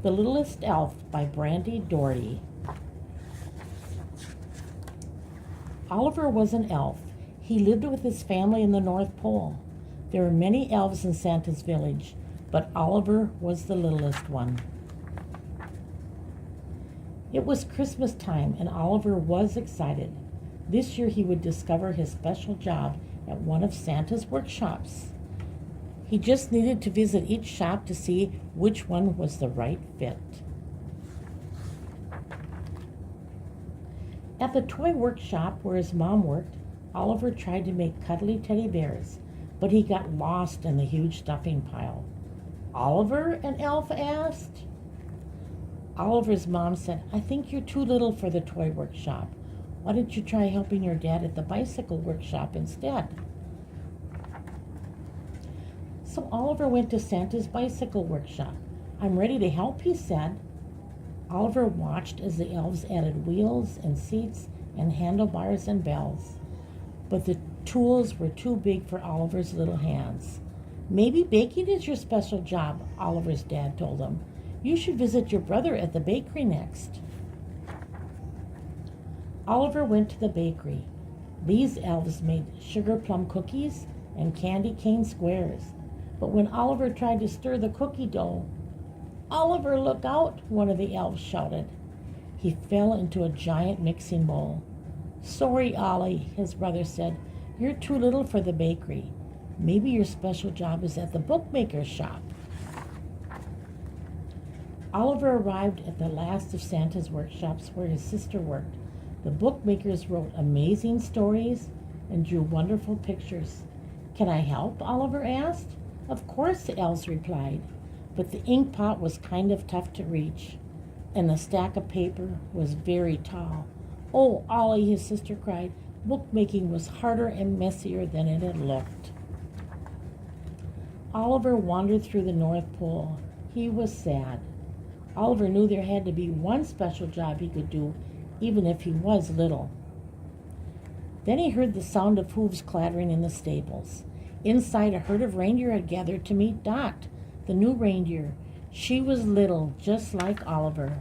The Littlest Elf by Brandy Doherty. Oliver was an elf. He lived with his family in the North Pole. There were many elves in Santa's village, but Oliver was the littlest one. It was Christmas time, and Oliver was excited. This year he would discover his special job at one of Santa's workshops. He just needed to visit each shop to see which one was the right fit. At the toy workshop where his mom worked, Oliver tried to make cuddly teddy bears, but he got lost in the huge stuffing pile. "Oliver?" an elf asked. Oliver's mom said, "I think you're too little for the toy workshop. Why don't you try helping your dad at the bicycle workshop instead?" So Oliver went to Santa's bicycle workshop. "I'm ready to help," he said. Oliver watched as the elves added wheels and seats and handlebars and bells. But the tools were too big for Oliver's little hands. "Maybe baking is your special job," Oliver's dad told him. "You should visit your brother at the bakery next." Oliver went to the bakery. These elves made sugar plum cookies and candy cane squares. But when Oliver tried to stir the cookie dough, "Oliver, look out!" one of the elves shouted. He fell into a giant mixing bowl. "Sorry, Ollie," his brother said. "You're too little for the bakery. Maybe your special job is at the bookmaker's shop." Oliver arrived at the last of Santa's workshops where his sister worked. The bookmakers wrote amazing stories and drew wonderful pictures. "Can I help?" Oliver asked. "Of course," the elves replied, but the ink pot was kind of tough to reach, and the stack of paper was very tall. "Oh, Ollie," his sister cried, "bookmaking was harder and messier than it had looked." Oliver wandered through the North Pole. He was sad. Oliver knew there had to be one special job he could do, even if he was little. Then he heard the sound of hooves clattering in the stables. Inside, a herd of reindeer had gathered to meet Dot, the new reindeer. She was little, just like Oliver.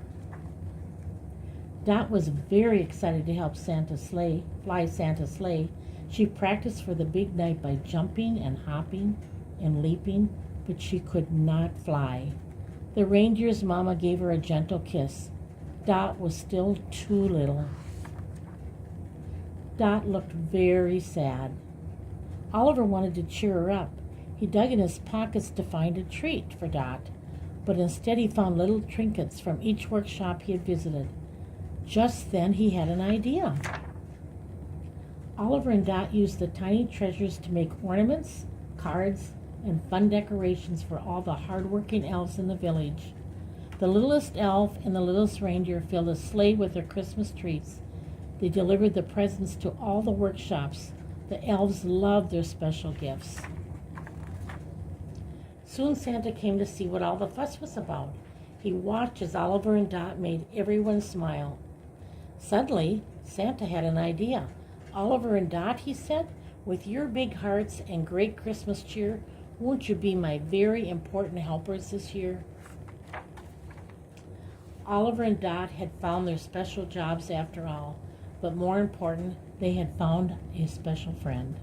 Dot was very excited to help fly Santa's sleigh. She practiced for the big night by jumping and hopping and leaping, but she could not fly. The reindeer's mama gave her a gentle kiss. Dot was still too little. Dot looked very sad. Oliver wanted to cheer her up. He dug in his pockets to find a treat for Dot, but instead he found little trinkets from each workshop he had visited. Just then he had an idea. Oliver and Dot used the tiny treasures to make ornaments, cards, and fun decorations for all the hard-working elves in the village. The littlest elf and the littlest reindeer filled a sleigh with their Christmas treats. They delivered the presents to all the workshops. The elves loved their special gifts. Soon Santa came to see what all the fuss was about. He watched as Oliver and Dot made everyone smile. Suddenly, Santa had an idea. "Oliver and Dot," he said, "with your big hearts and great Christmas cheer, won't you be my very important helpers this year?" Oliver and Dot had found their special jobs after all, but more important, they had found a special friend.